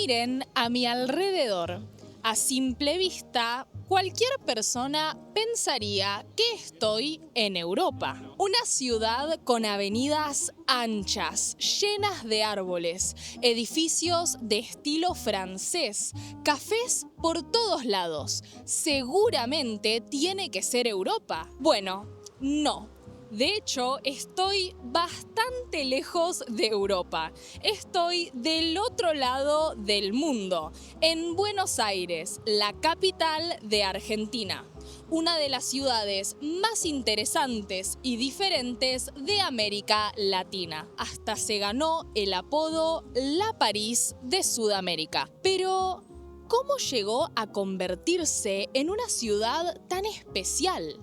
Miren a mi alrededor. A simple vista, cualquier persona pensaría que estoy en Europa. Una ciudad con avenidas anchas, llenas de árboles, edificios de estilo francés, cafés por todos lados. Seguramente tiene que ser Europa. Bueno, no. De hecho, estoy bastante lejos de Europa. Estoy del otro lado del mundo, en Buenos Aires, la capital de Argentina. Una de las ciudades más interesantes y diferentes de América Latina. Hasta se ganó el apodo La París de Sudamérica. Pero, ¿cómo llegó a convertirse en una ciudad tan especial?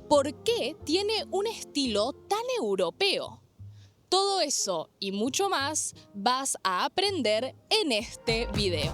¿Por qué tiene un estilo tan europeo? Todo eso y mucho más vas a aprender en este video.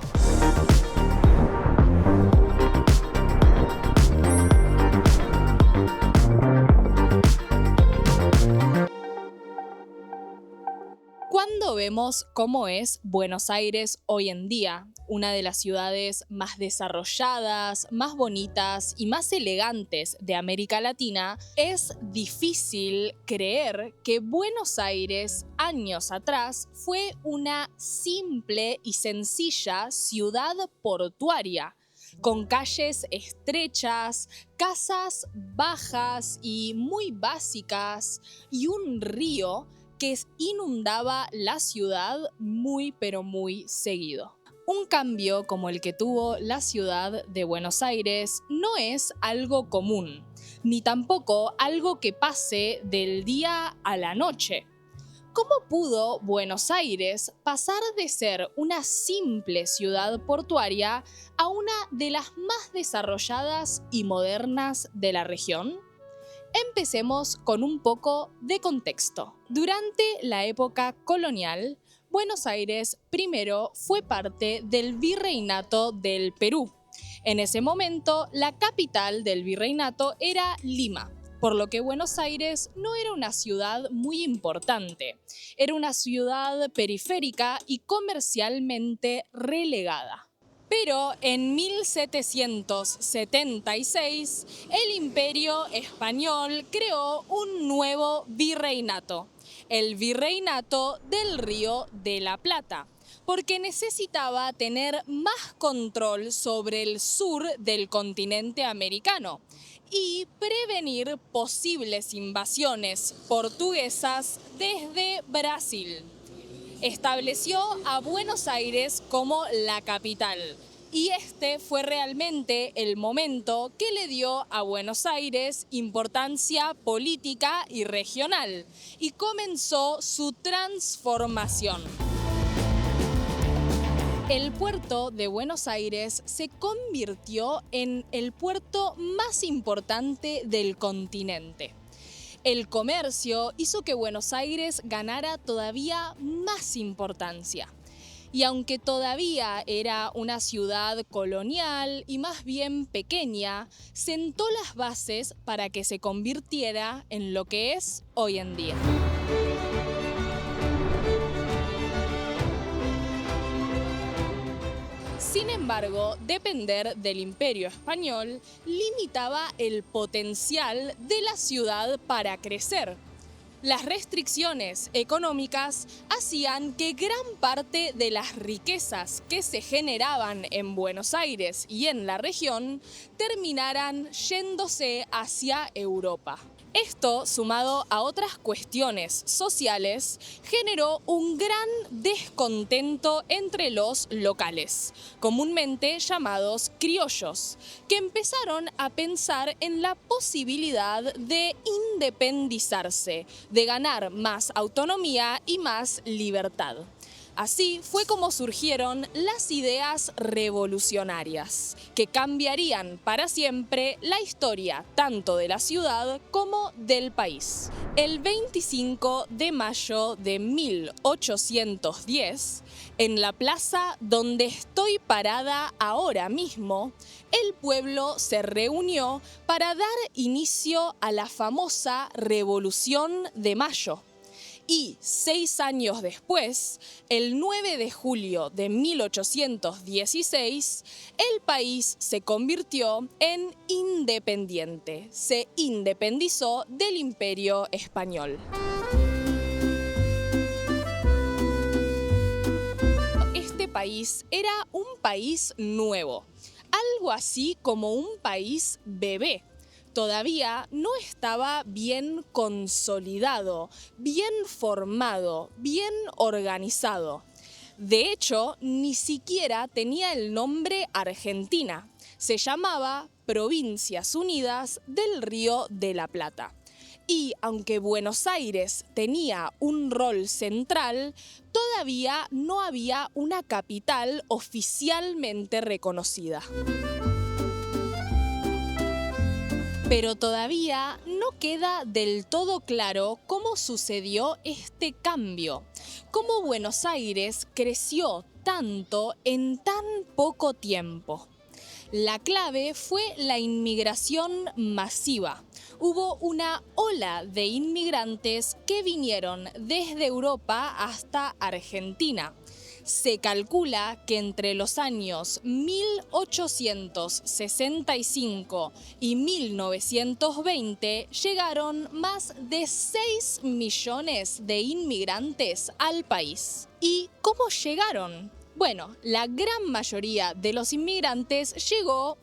Cuando vemos cómo es Buenos Aires hoy en día, una de las ciudades más desarrolladas, más bonitas y más elegantes de América Latina, es difícil creer que Buenos Aires, años atrás, fue una simple y sencilla ciudad portuaria, con calles estrechas, casas bajas y muy básicas, y un río que inundaba la ciudad muy pero muy seguido. Un cambio como el que tuvo la ciudad de Buenos Aires no es algo común, ni tampoco algo que pase del día a la noche. ¿Cómo pudo Buenos Aires pasar de ser una simple ciudad portuaria a una de las más desarrolladas y modernas de la región? Empecemos con un poco de contexto. Durante la época colonial, Buenos Aires primero fue parte del Virreinato del Perú. En ese momento, la capital del virreinato era Lima, por lo que Buenos Aires no era una ciudad muy importante. Era una ciudad periférica y comercialmente relegada. Pero en 1776, el Imperio Español creó un nuevo virreinato, el Virreinato del Río de la Plata, porque necesitaba tener más control sobre el sur del continente americano y prevenir posibles invasiones portuguesas desde Brasil. Estableció a Buenos Aires como la capital, y este fue realmente el momento que le dio a Buenos Aires importancia política y regional, y comenzó su transformación. El puerto de Buenos Aires se convirtió en el puerto más importante del continente. El comercio hizo que Buenos Aires ganara todavía más importancia. Y aunque todavía era una ciudad colonial y más bien pequeña, sentó las bases para que se convirtiera en lo que es hoy en día. Sin embargo, depender del Imperio Español limitaba el potencial de la ciudad para crecer. Las restricciones económicas hacían que gran parte de las riquezas que se generaban en Buenos Aires y en la región terminaran yéndose hacia Europa. Esto, sumado a otras cuestiones sociales, generó un gran descontento entre los locales, comúnmente llamados criollos, que empezaron a pensar en la posibilidad de independizarse, de ganar más autonomía y más libertad. Así fue como surgieron las ideas revolucionarias, que cambiarían para siempre la historia tanto de la ciudad como del país. El 25 de mayo de 1810, en la plaza donde estoy parada ahora mismo, el pueblo se reunió para dar inicio a la famosa Revolución de Mayo. Y 6 años después, el 9 de julio de 1816, el país se convirtió en independiente. Se independizó del Imperio Español. Este país era un país nuevo, algo así como un país bebé. Todavía no estaba bien consolidado, bien formado, bien organizado. De hecho, ni siquiera tenía el nombre Argentina. Se llamaba Provincias Unidas del Río de la Plata. Y aunque Buenos Aires tenía un rol central, todavía no había una capital oficialmente reconocida. Pero todavía no queda del todo claro cómo sucedió este cambio, cómo Buenos Aires creció tanto en tan poco tiempo. La clave fue la inmigración masiva. Hubo una ola de inmigrantes que vinieron desde Europa hasta Argentina. Se calcula que entre los años 1865 y 1920 llegaron más de 6 millones de inmigrantes al país. ¿Y cómo llegaron? Bueno, la gran mayoría de los inmigrantes llegó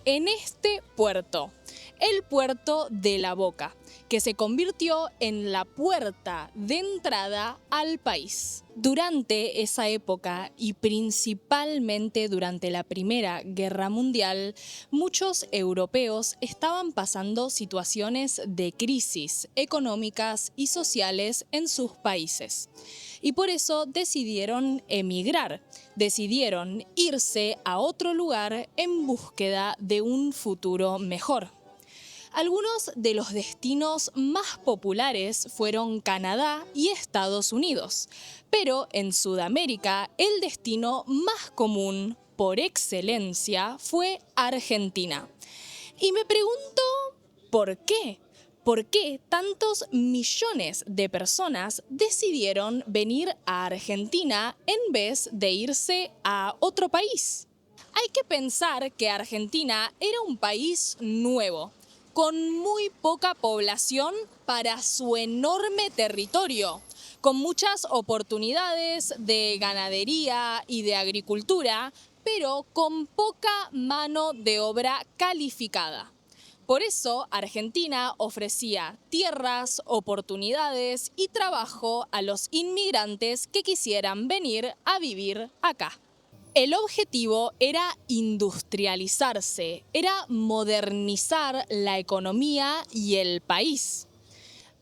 en este puerto, el puerto de La Boca, que se convirtió en la puerta de entrada al país. Durante esa época y principalmente durante la Primera Guerra Mundial, muchos europeos estaban pasando situaciones de crisis económicas y sociales en sus países. Y por eso decidieron emigrar, decidieron irse a otro lugar en búsqueda de un futuro mejor. Algunos de los destinos más populares fueron Canadá y Estados Unidos, pero en Sudamérica el destino más común, por excelencia, fue Argentina. Y me pregunto, ¿por qué? ¿Por qué tantos millones de personas decidieron venir a Argentina en vez de irse a otro país? Hay que pensar que Argentina era un país nuevo, con muy poca población para su enorme territorio, con muchas oportunidades de ganadería y de agricultura, pero con poca mano de obra calificada. Por eso, Argentina ofrecía tierras, oportunidades y trabajo a los inmigrantes que quisieran venir a vivir acá. El objetivo era industrializarse, era modernizar la economía y el país.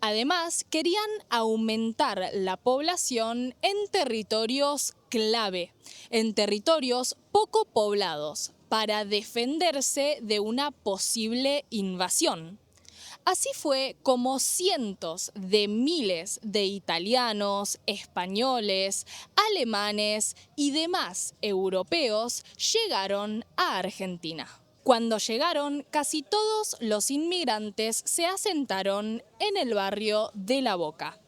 Además, querían aumentar la población en territorios clave, en territorios poco poblados, para defenderse de una posible invasión. Así fue como cientos de miles de italianos, españoles, alemanes y demás europeos llegaron a Argentina. Cuando llegaron, casi todos los inmigrantes se asentaron en el barrio de La Boca.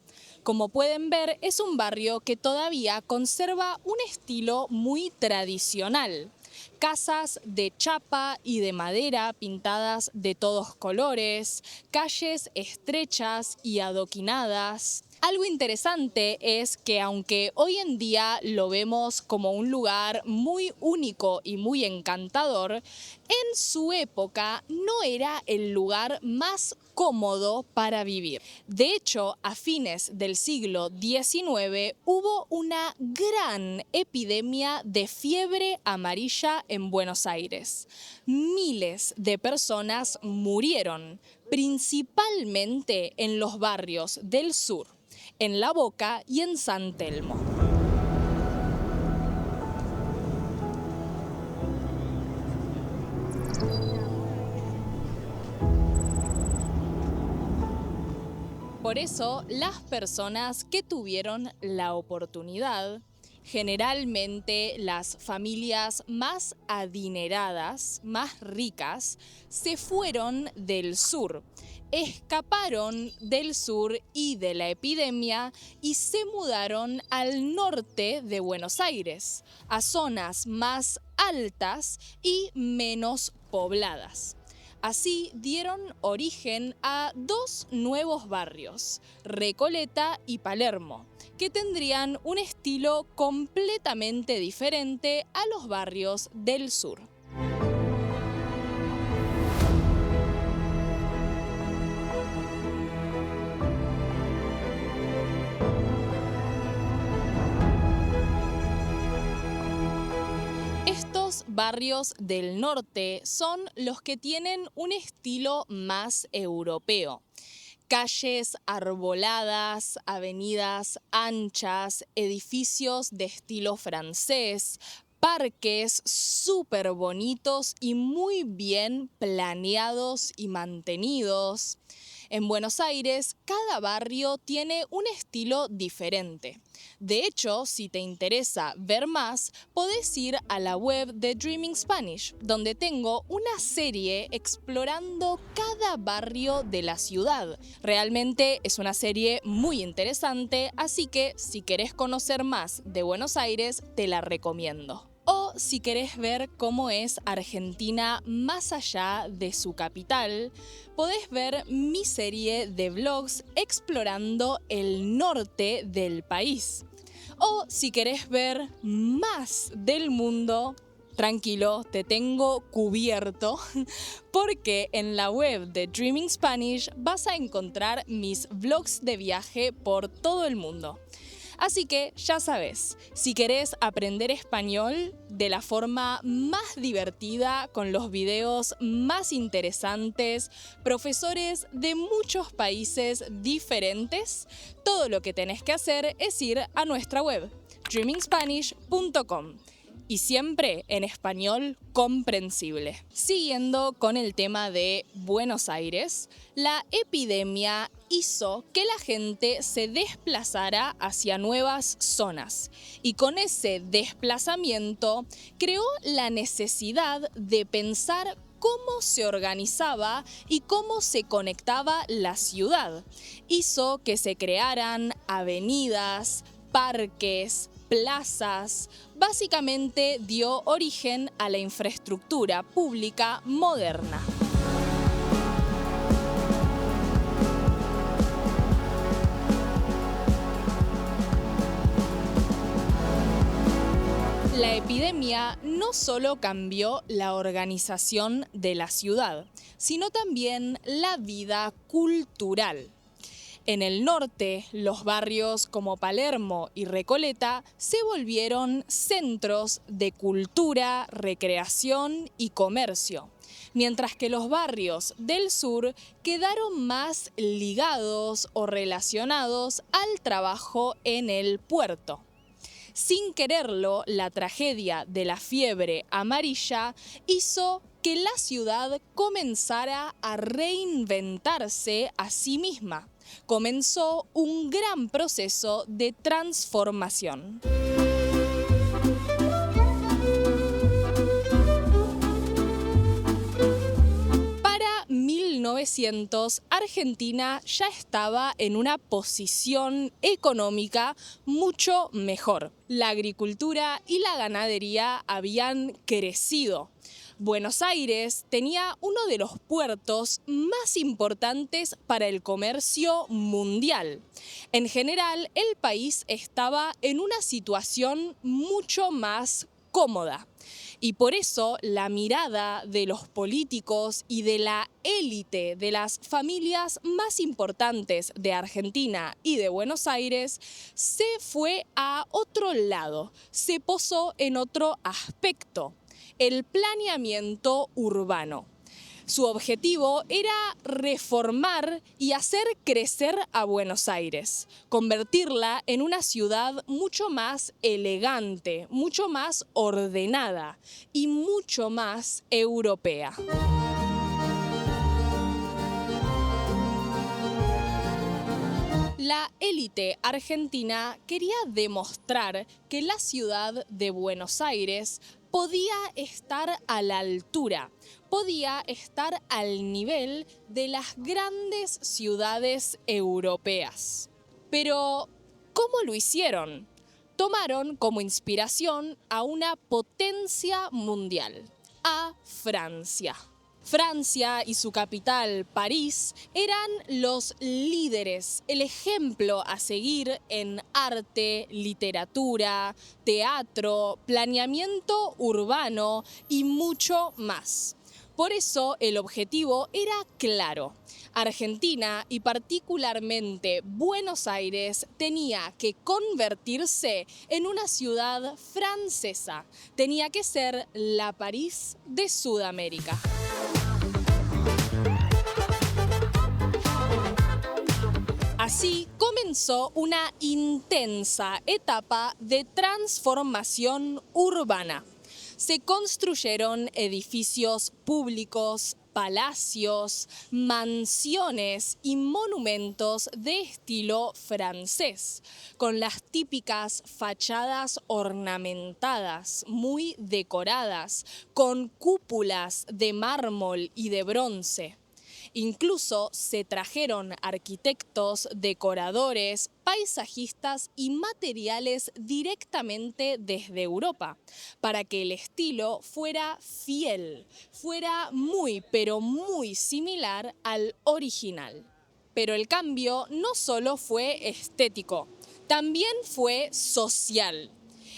Como pueden ver, es un barrio que todavía conserva un estilo muy tradicional. Casas de chapa y de madera pintadas de todos colores, calles estrechas y adoquinadas. Algo interesante es que aunque hoy en día lo vemos como un lugar muy único y muy encantador, en su época no era el lugar más cómodo para vivir. De hecho, a fines del siglo XIX hubo una gran epidemia de fiebre amarilla en Buenos Aires. Miles de personas murieron, principalmente en los barrios del sur, en La Boca y en San Telmo. Por eso, las personas que tuvieron la oportunidad Generalmente las familias más adineradas, más ricas, se fueron del sur, escaparon del sur y de la epidemia y se mudaron al norte de Buenos Aires, a zonas más altas y menos pobladas. Así dieron origen a dos nuevos barrios, Recoleta y Palermo, que tendrían un estilo completamente diferente a los barrios del sur. Estos barrios del norte son los que tienen un estilo más europeo. Calles arboladas, avenidas anchas, edificios de estilo francés, parques súper bonitos y muy bien planeados y mantenidos. En Buenos Aires, cada barrio tiene un estilo diferente. De hecho, si te interesa ver más, podés ir a la web de Dreaming Spanish, donde tengo una serie explorando cada barrio de la ciudad. Realmente es una serie muy interesante, así que si querés conocer más de Buenos Aires, te la recomiendo. O si querés ver cómo es Argentina más allá de su capital, podés ver mi serie de vlogs explorando el norte del país. O si querés ver más del mundo, tranquilo, te tengo cubierto, porque en la web de Dreaming Spanish vas a encontrar mis vlogs de viaje por todo el mundo. Así que ya sabes, si querés aprender español de la forma más divertida, con los videos más interesantes, profesores de muchos países diferentes, todo lo que tenés que hacer es ir a nuestra web, dreamingspanish.com. Y siempre en español comprensible. Siguiendo con el tema de Buenos Aires, la epidemia hizo que la gente se desplazara hacia nuevas zonas y con ese desplazamiento creó la necesidad de pensar cómo se organizaba y cómo se conectaba la ciudad. Hizo que se crearan avenidas, parques, plazas, básicamente dio origen a la infraestructura pública moderna. La epidemia no solo cambió la organización de la ciudad, sino también la vida cultural. En el norte, los barrios como Palermo y Recoleta se volvieron centros de cultura, recreación y comercio, mientras que los barrios del sur quedaron más ligados o relacionados al trabajo en el puerto. Sin quererlo, la tragedia de la fiebre amarilla hizo que la ciudad comenzara a reinventarse a sí misma. Comenzó un gran proceso de transformación. Para 1900, Argentina ya estaba en una posición económica mucho mejor. La agricultura y la ganadería habían crecido. Buenos Aires tenía uno de los puertos más importantes para el comercio mundial. En general, el país estaba en una situación mucho más cómoda. Y por eso la mirada de los políticos y de la élite de las familias más importantes de Argentina y de Buenos Aires se fue a otro lado, se posó en otro aspecto: el planeamiento urbano. Su objetivo era reformar y hacer crecer a Buenos Aires, convertirla en una ciudad mucho más elegante, mucho más ordenada y mucho más europea. La élite argentina quería demostrar que la ciudad de Buenos Aires podía estar a la altura, podía estar al nivel de las grandes ciudades europeas. Pero, ¿cómo lo hicieron? Tomaron como inspiración a una potencia mundial, a Francia. Francia y su capital, París, eran los líderes, el ejemplo a seguir en arte, literatura, teatro, planeamiento urbano y mucho más. Por eso el objetivo era claro. Argentina y particularmente Buenos Aires tenía que convertirse en una ciudad francesa. Tenía que ser la París de Sudamérica. Así comenzó una intensa etapa de transformación urbana. Se construyeron edificios públicos, palacios, mansiones y monumentos de estilo francés, con las típicas fachadas ornamentadas, muy decoradas, con cúpulas de mármol y de bronce. Incluso se trajeron arquitectos, decoradores, paisajistas y materiales directamente desde Europa, para que el estilo fuera fiel, fuera muy pero muy similar al original. Pero el cambio no solo fue estético, también fue social.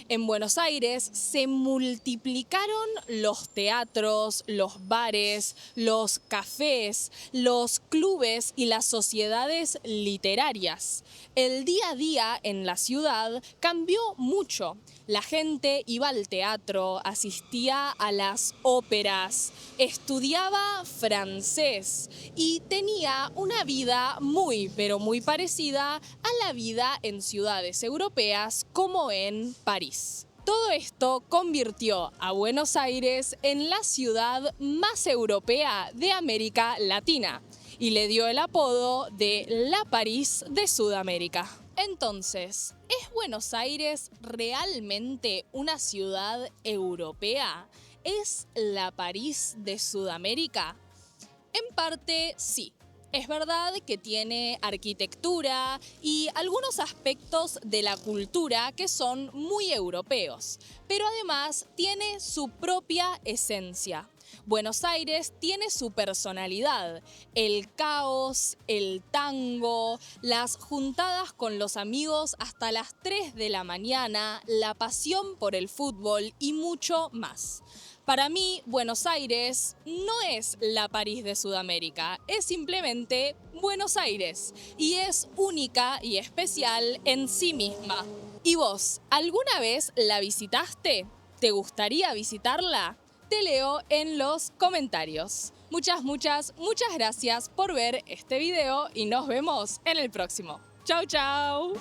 En Buenos Aires se multiplicaron los teatros, los bares, los cafés, los clubes y las sociedades literarias. El día a día en la ciudad cambió mucho. La gente iba al teatro, asistía a las óperas, estudiaba francés y tenía una vida muy, pero muy parecida a la vida en ciudades europeas como en París. Todo esto convirtió a Buenos Aires en la ciudad más europea de América Latina y le dio el apodo de la París de Sudamérica. Entonces, ¿es Buenos Aires realmente una ciudad europea? ¿Es la París de Sudamérica? En parte, sí. Es verdad que tiene arquitectura y algunos aspectos de la cultura que son muy europeos, pero además tiene su propia esencia. Buenos Aires tiene su personalidad, el caos, el tango, las juntadas con los amigos hasta las 3 de la mañana, la pasión por el fútbol y mucho más. Para mí, Buenos Aires no es la París de Sudamérica, es simplemente Buenos Aires y es única y especial en sí misma. ¿Y vos, alguna vez la visitaste? ¿Te gustaría visitarla? Te leo en los comentarios. Muchas gracias por ver este video y nos vemos en el próximo. ¡Chau, chau!